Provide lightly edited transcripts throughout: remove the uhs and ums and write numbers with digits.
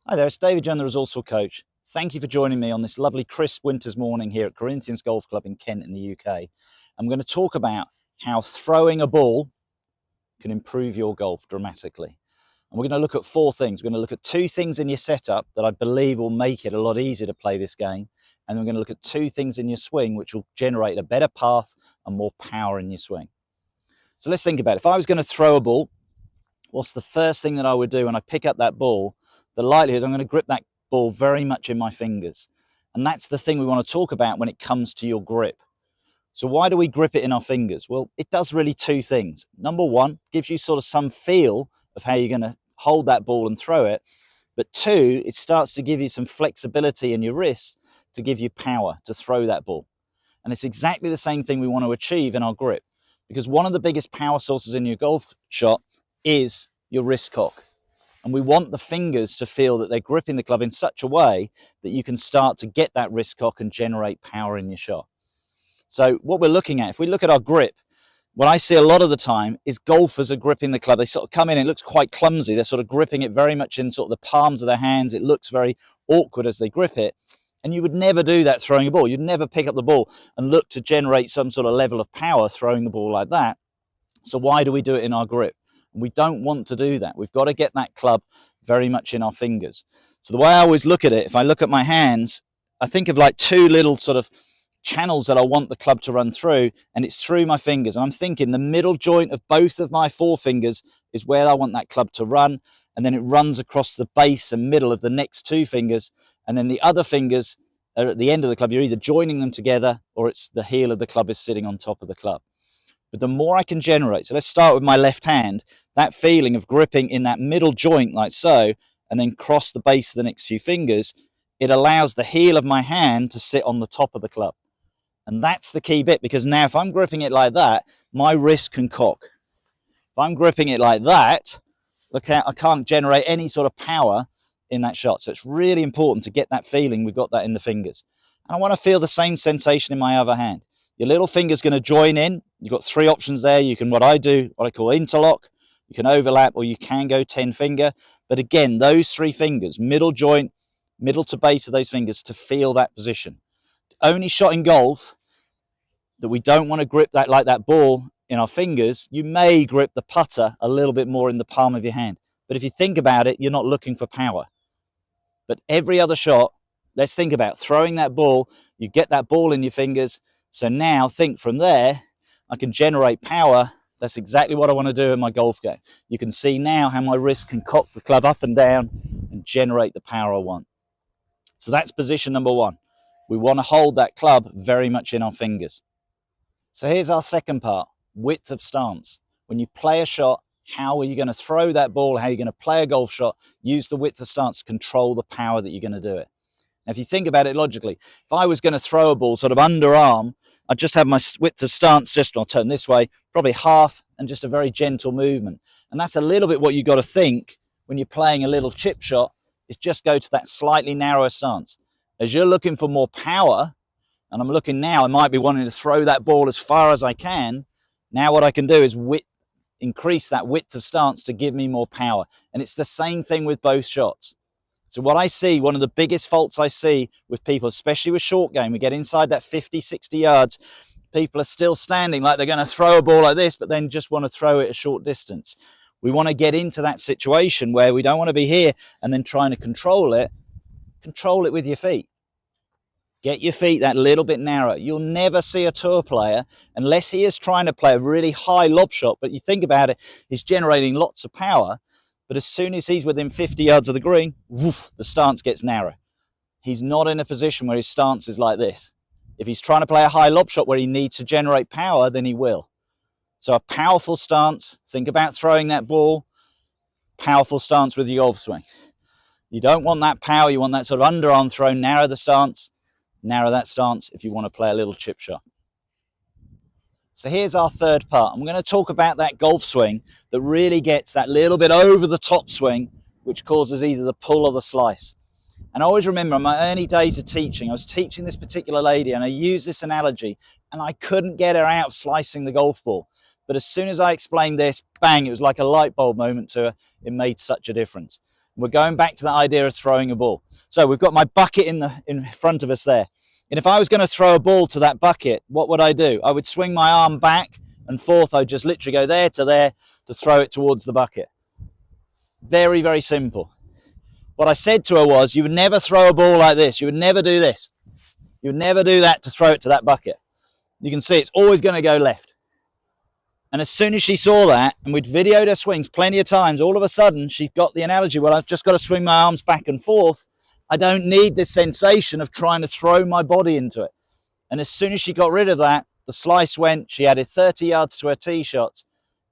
Hi there, it's David John, the Resourceful Coach. Thank you for joining me on this lovely crisp winter's morning here at Corinthians Golf Club in Kent in the UK. I'm going to talk about how throwing a ball can improve your golf dramatically. And we're going to look at four things. We're going to look at two things in your setup that I believe will make it a lot easier to play this game. And we're going to look at two things in your swing which will generate a better path and more power in your swing. So let's think about it. If I was going to throw a ball, what's the first thing that I would do when I pick up that ball? The likelihood I'm going to grip that ball very much in my fingers. And that's the thing we want to talk about when it comes to your grip. So why do we grip it in our fingers? Well, it does really two things. Number one, gives you sort of some feel of how you're going to hold that ball and throw it. But two, it starts to give you some flexibility in your wrist to give you power to throw that ball. And it's exactly the same thing we want to achieve in our grip. Because one of the biggest power sources in your golf shot is your wrist cock. And we want the fingers to feel that they're gripping the club in such a way that you can start to get that wrist cock and generate power in your shot. So what we're looking at, if we look at our grip, what I see a lot of the time is golfers are gripping the club. They sort of come in, it looks quite clumsy. They're sort of gripping it very much in sort of the palms of their hands. It looks very awkward as they grip it. And you would never do that throwing a ball. You'd never pick up the ball and look to generate some sort of level of power throwing the ball like that. So why do we do it in our grip? We don't want to do that. We've got to get that club very much in our fingers. So the way I always look at it, if I look at my hands, I think of like two little sort of channels that I want the club to run through, and it's through my fingers. And I'm thinking the middle joint of both of my forefingers is where I want that club to run, and then it runs across the base and middle of the next two fingers, and then the other fingers are at the end of the club. You're either joining them together or it's the heel of the club is sitting on top of the club. But the more I can generate, so let's start with my left hand, that feeling of gripping in that middle joint like so, and then cross the base of the next few fingers, it allows the heel of my hand to sit on the top of the club. And that's the key bit, because now if I'm gripping it like that, my wrist can cock. If I'm gripping it like that, look out, I can't generate any sort of power in that shot. So it's really important to get that feeling we've got that in the fingers. And I want to feel the same sensation in my other hand. Your little finger's going to join in. You've got three options there. You can, what I call interlock. You can overlap, or you can go 10 finger. But again, those three fingers, middle joint, middle to base of those fingers to feel that position. The only shot in golf that we don't want to grip that like that ball in our fingers, you may grip the putter a little bit more in the palm of your hand. But if you think about it, you're not looking for power. But every other shot, let's think about throwing that ball. You get that ball in your fingers. So now think from there, I can generate power. That's exactly what I want to do in my golf game. You can see now how my wrist can cock the club up and down and generate the power I want. So that's position number one. We want to hold that club very much in our fingers. So here's our second part, width of stance. When you play a shot, how are you going to throw that ball? How are you going to play a golf shot? Use the width of stance to control the power that you're going to do it. Now, if you think about it logically, if I was going to throw a ball sort of underarm, I'd just have my width of stance, I'll turn this way, probably half, and just a very gentle movement. And that's a little bit what you've got to think when you're playing a little chip shot, is just go to that slightly narrower stance. As you're looking for more power, and I'm looking now, I might be wanting to throw that ball as far as I can. Now what I can do is increase that width of stance to give me more power. And it's the same thing with both shots. So what I see, one of the biggest faults I see with people, especially with short game, we get inside that 50, 60 yards, people are still standing like they're going to throw a ball like this, but then just want to throw it a short distance. We want to get into that situation where we don't want to be here and then trying to control it with your feet. Get your feet that little bit narrower. You'll never see a tour player, unless he is trying to play a really high lob shot, but you think about it, he's generating lots of power. But as soon as he's within 50 yards of the green, woof, the stance gets narrow. He's not in a position where his stance is like this. If he's trying to play a high lob shot where he needs to generate power, then he will. So a powerful stance, think about throwing that ball, powerful stance with your golf swing. You don't want that power, you want that sort of underarm throw, narrow the stance, narrow that stance if you want to play a little chip shot. So here's our third part. I'm going to talk about that golf swing that really gets that little bit over the top swing, which causes either the pull or the slice. And I always remember in my early days of teaching, I was teaching this particular lady and I used this analogy and I couldn't get her out of slicing the golf ball. But as soon as I explained this, bang, it was like a light bulb moment to her. It made such a difference. We're going back to that idea of throwing a ball. So we've got my bucket in front of us there. And if I was going to throw a ball to that bucket, what would I do? I would swing my arm back and forth. I'd just literally go there to throw it towards the bucket. Very, very simple. What I said to her was, you would never throw a ball like this. You would never do this. You would never do that to throw it to that bucket. You can see it's always going to go left. And as soon as she saw that, and we'd videoed her swings plenty of times, all of a sudden she got the analogy, well, I've just got to swing my arms back and forth. I don't need this sensation of trying to throw my body into it. And as soon as she got rid of that, the slice went, she added 30 yards to her tee shots.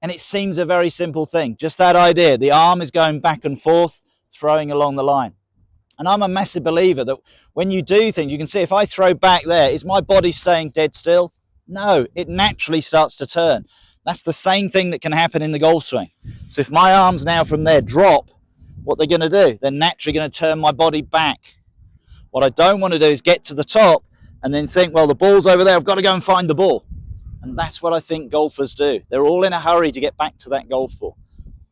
And it seems a very simple thing. Just that idea. The arm is going back and forth, throwing along the line. And I'm a massive believer that when you do things, you can see if I throw back there, is my body staying dead still? No, it naturally starts to turn. That's the same thing that can happen in the golf swing. So if my arms now from there drop, what they're going to do, they're naturally going to turn my body back. What I don't want to do is get to the top and then think, well, the ball's over there, I've got to go and find the ball. And that's what I think golfers do. They're all in a hurry to get back to that golf ball.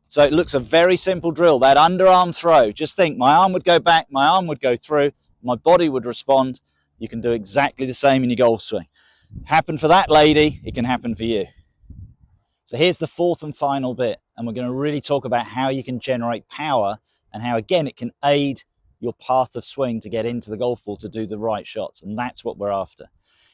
So it looks a very simple drill, that underarm throw. Just think, my arm would go back, my arm would go through, my body would respond. You can do exactly the same in your golf swing. Happened for that lady, it can happen for you. So here's the fourth and final bit, and we're going to really talk about how you can generate power and how, again, it can aid your path of swing to get into the golf ball to do the right shots, and that's what we're after.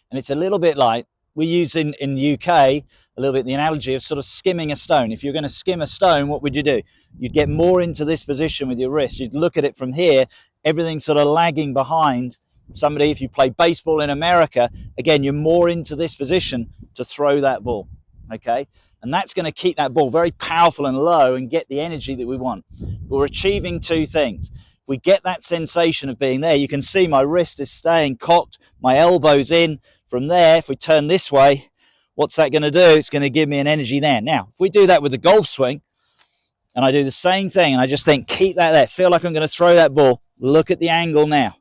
And it's a little bit like, we use in the UK, a little bit the analogy of sort of skimming a stone. If you're going to skim a stone, what would you do? You'd get more into this position with your wrist. You'd look at it from here, everything's sort of lagging behind. Somebody, if you play baseball in America, again, you're more into this position to throw that ball, okay? And that's going to keep that ball very powerful and low and get the energy that we want. But we're achieving two things. If we get that sensation of being there, you can see my wrist is staying cocked, my elbow's in. From there, if we turn this way, what's that going to do? It's going to give me an energy there. Now, if we do that with the golf swing, and I do the same thing, and I just think, keep that there, feel like I'm going to throw that ball, look at the angle now.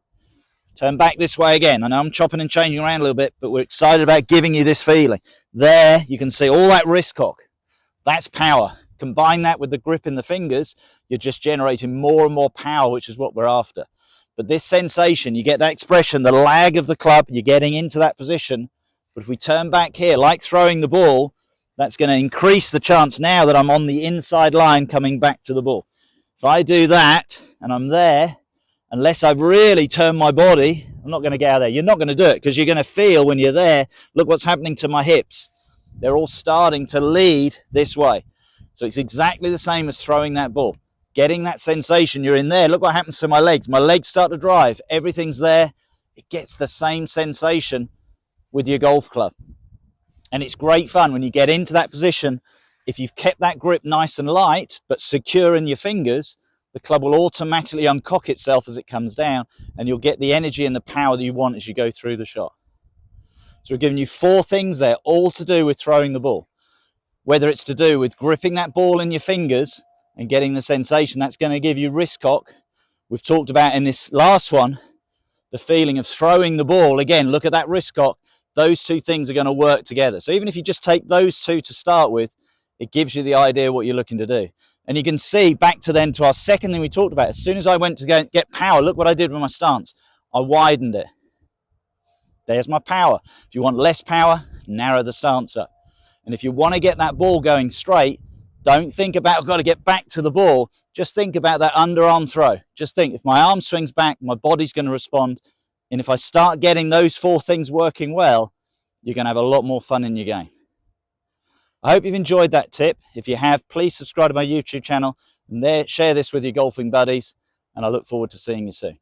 Turn back this way again. I know I'm chopping and changing around a little bit, but we're excited about giving you this feeling. There, you can see all that wrist cock. That's power. Combine that with the grip in the fingers, you're just generating more and more power, which is what we're after. But this sensation, you get that expression, the lag of the club, you're getting into that position. But if we turn back here, like throwing the ball, that's going to increase the chance now that I'm on the inside line coming back to the ball. If I do that, and I'm there, unless I've really turned my body, I'm not going to get out of there. You're not going to do it because you're going to feel when you're there, look what's happening to my hips. They're all starting to lead this way. So it's exactly the same as throwing that ball. Getting that sensation, you're in there. Look what happens to my legs. My legs start to drive. Everything's there. It gets the same sensation with your golf club. And it's great fun when you get into that position. If you've kept that grip nice and light, but secure in your fingers, the club will automatically uncock itself as it comes down, and you'll get the energy and the power that you want as you go through the shot. So we're giving you 4 things there, all to do with throwing the ball. Whether it's to do with gripping that ball in your fingers and getting the sensation, that's going to give you wrist cock. We've talked about in this last one, the feeling of throwing the ball. Again, look at that wrist cock. Those 2 things are going to work together. So even if you just take those 2 to start with, it gives you the idea what you're looking to do. And you can see back to then to our second thing we talked about. As soon as I went to go and get power, look what I did with my stance. I widened it. There's my power. If you want less power, narrow the stance up. And if you want to get that ball going straight, don't think about, I've got to get back to the ball. Just think about that underarm throw. Just think, if my arm swings back, my body's going to respond. And if I start getting those 4 things working well, you're going to have a lot more fun in your game. I hope you've enjoyed that tip. If you have, please subscribe to my YouTube channel and share this with your golfing buddies. And I look forward to seeing you soon.